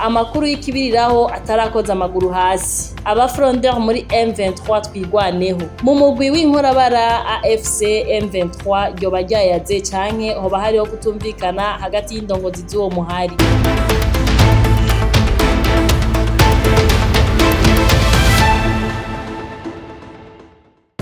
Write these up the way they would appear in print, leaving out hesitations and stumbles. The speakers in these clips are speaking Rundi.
amakuru y'ikibiriraho atarakoza amaguru hasi. Abafrondeur muri M23 twigwaneho. Mu mugwi w'inkorabara AFC M23 ryoba ryayaze canke hoba hariho kutumvikana hagati y'indongozi z'uwo muhari.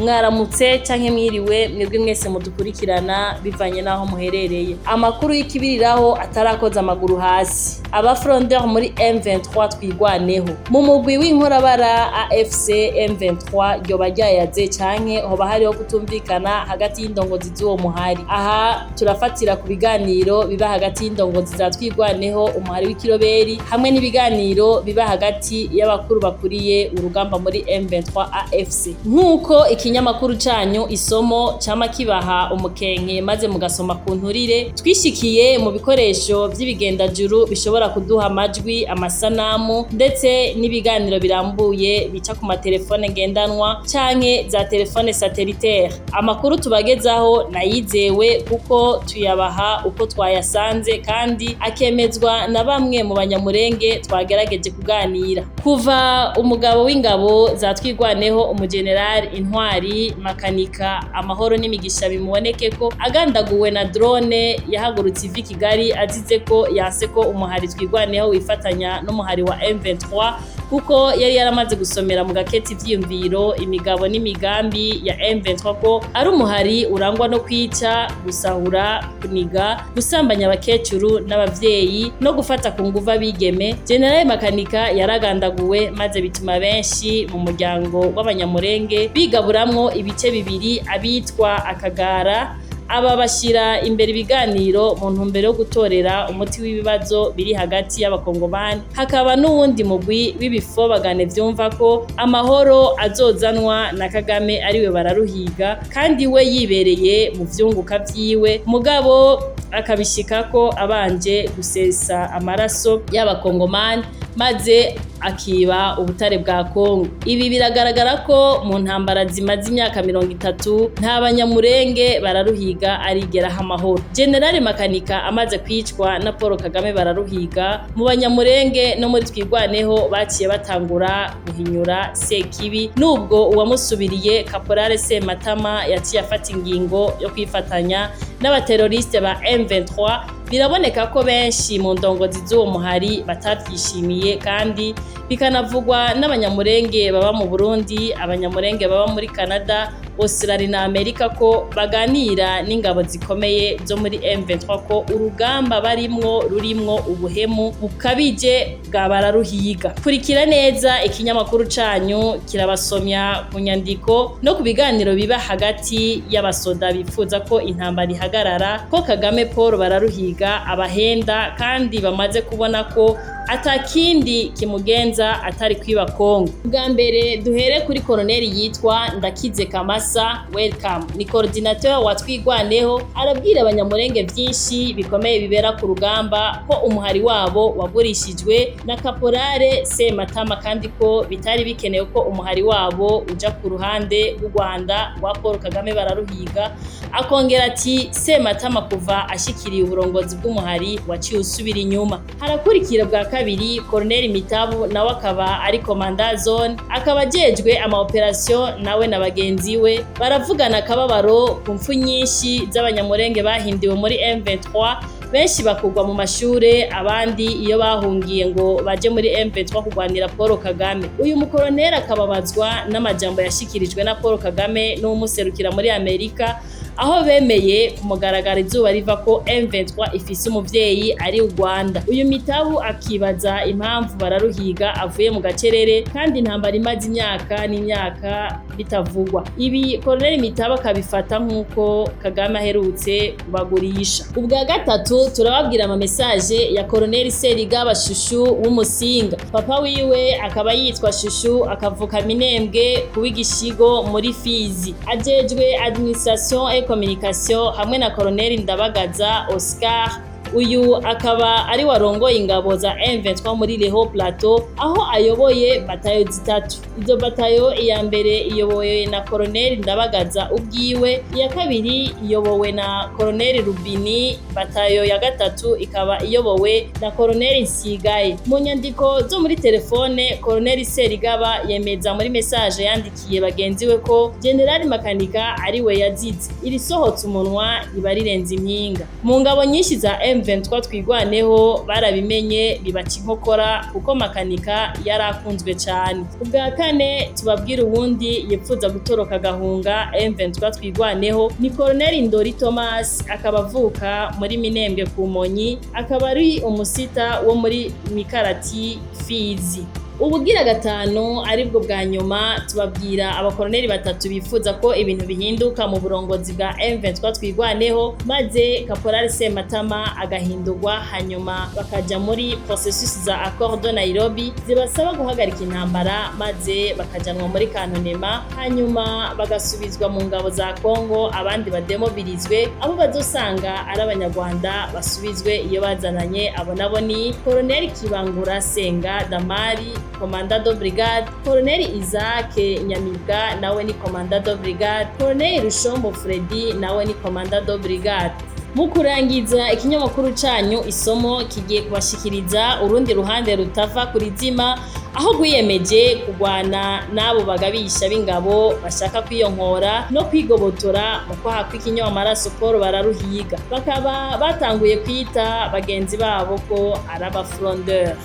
Mwaramutse canke mwiriwe mwebwe mwese mudukurikirana bivanye naho muherereye. Amakuru y'ikibiriraho atarakoza amaguru hasi. Abafrondeur muri M23 twigwaneho. Mu mugwi w'inkorabara AFC M23 ryoba ryayaze canke hoba hariho kutumvikana hagati y'indongozi z'uwo muhari. Aha turafatira ku biganiro biba hagati y'indongozi za twigwaneho umuhari w'ikiroberi hamwe n'ibiganiro biba hagati y'abakuru bakuriye urugamba muri M23 AFC. Nkuko ikinyamakuru canyu isomo cama kibaha umukenke maze mugasoma ku nturire, twishikiye mu bikoresho vy'ibigendajuru bishobora kuduha amajwi, amasanamu ndetse n'ibiganiro birambuye bica ku matelefone ngendanwa canke za telefone satellitaire. Amakuru tubagezaho nayizewe kuko tuyabaha uko twayasanze kandi akemezwa na bamwe mu banyamurenge twagerageje kuganira. Kuva umugabo w'ingabo za twigwaneho umugeneral Intwari Makanika Amahoro n'imigisha bimuboneke ko agandaguwe na drone yahagurutse ivi Kigali azize ko yase ko umuhari twigwaneho wifatanya n'umuhari wa M23 kuko yari yaramaze gusomera mu gaketi vyiyumviro imigabo n'imigambi ya M23 ko ari umuhari urangwa no kwica, gusahura, kuniga, gusambanya abakecuru n'abavyeyi no gufata ku nguvu abigeme. General Makanika yaragandaguwe maze bituma benshi mu muryango w'abanyamurenge bigaburamwo ibice bibiri, abitwa akagara aba bashira imbere ibiganiro mu ntumbero yo gutorera umuti w'ibibazo biri hagati y'abakongomani. Hakaba n'uwundi mugwi w'ibifobagane vyumva ko amahoro azozanwa na Kagame ariwe bararuhiga kandi we yibereye mu vyunguka vyiwe, mugabo akabishika ko abanje gusesa amaraso y'abakongomani maze akiba ubutare bwa Kongo. Ibi biragaragara ko mu ntambara zimaze imyaka 30 nta banyamurenge bararuhiga arigeraho amahoro. General Makanika amaze kwicwa na Paul Kagame bararuhiga, mu banyamurenge no muri twigwaneho baciye batangura guhinyura Sekibi, nubwo uwamusubiriye Caporal Sematama yaciye afata ingingo yo kwifatanya n'abateroriste ba M23. Biraboneka ko benshi mu ndongozi z'uwo muhari batavyishimiye kandi bikanavugwa n'abanyamurenge baba mu Burundi, abanyamurenge baba muri Canada, Australia na Amerika ko baganira n'ingabo zikomeye zo muri M23 ko urugamba barimwo rurimwo ubuhemu bukabije bwa bararuhiga. Kurikira neza ikinyamakuru canyu kirabasomya ku nyandiko no ku biganiro biba hagati y'abasoda bifuza ko intambara ihagarara, ko Kagame Paul bararuhiga abahenda kandi bamaze kubona ko atakindi kimugenza atari kwiba Kongo. Bwa mbere duhere kuri koloneli yitwa Ndakize Kamasa, welcome. Ni coordinateur wa twigwaneho, arabwira abanyamurenge vyinshi bikomeye bibera ku rugamba ko umuhari wabo wagurishijwe na Caporale Sematama kandi ko bitari bikenewe ko umuhari wabo uja ku ruhande rw'u Rwanda rwa Paul Kagame bararuhiga. Akongera ati Sematama kuva ashikiriye uburongozi bw'umuhari waciye usubira inyuma. Harakurikira bwa kabiri Colonel Mitabu nawe akaba ari commandant zone, akaba ajejwe ama operation nawe na bagenzi we baravugana akababaro ku mfu nyinshi z'abanyamurenge bahindiwe muri M23, benshi bakugwa mu mashure, abandi iyo bahungiye ngo baje muri M23 kugwanira Paul Kagame. Uyu mukoloneli akababazwa n'amajambo yashikirijwe na Paul Kagame n'umuserukira muri Amerika, aho bemeye kumugaragara izuba riva ko M23 ifise umuvyeyi ari u Rwanda. Uyu Mitabu akibaza impamvu bararuhiga avuye mu gacerere kandi intambara imaze imyaka n'imyaka bitavugwa. Ibi Colonel Mitabu akabifata nk'uko Kagame aherutse kubagurisha. Ubwa gatatu turababwira ama message ya Colonel Serigaba Shushu w'Umusinga. Papa wiwe akaba yitwa Shushu, akavuka Minembwe kuwigishigo muri Fizi, ajejwe administration et communication hamwe na Colonel Ndabagaza Oscar uyu akaba ari warongoye ingabo za M23 muri Le Haut Plateau aho ayoboye batayo zitatu. Izo batayo iya mbere iyobowe na Colonel Ndabagaza ubwiwe, iya kabiri iyobowe na Colonel Rubini, batayo ya gatatu ikaba iyobowe na Colonel Nsigaye. Mu nyandiko zo muri telefone Colonel Serigaba yemeza muri message yandikiye bagenzi we ko General Makanika ari we yazize. Irisohotse umunwa iba rirenze impinga. Mu ngabo nyinshi za M23 twigwaneho barabimenye bibaca inkokora kuko Makanika yarakunzwe cyane. Ubwa kane tubabwira uwundi yepfuza gutoroka gahunga M23 twigwaneho ni Colonel Ndori Thomas, akaba avuka muri Minembwe ku Monyi, akaba ari umusita wo muri Mikarati Fizi. Ubugira gatanu aribwo bwa nyuma tubabwira abakoloneli batatu bifuza ko ibintu bihinduka mu burongozi bwa M23 twigwaneho, maze Caporal Sematama agahindurwa, hanyuma bakaja muri processus za accord de Nairobi zibasaba guhagarika intambara, maze bakajanwa muri kanonema, hanyuma bagasubizwa mu ngabo za Kongo, abandi bademobilizwe, abo bazosanga ari abanyarwanda basubizwe iyo bazananye. Abo nabo ni Colonel Kibangura Senga Damari, Commandant de Brigade, Colonel Isaac Nyamibwa nawe ni Commandant de Brigade, Colonel Rushombo Freddy nawe ni Commandant de Brigade. Mu kurangiza ikinyamakuru canyu isomo kigiye kubashikiriza urundi ruhande rutava kuri zima, aho rwiyemeje kugwana n'abo bagabisha b'ingabo bashaka kwiyonkora no kwigobotora mu kwaha kw'ikinyamaraso Paul bararuhiga. Bakaba batanguye kwita bagenzi babo ko ari aba frondeur.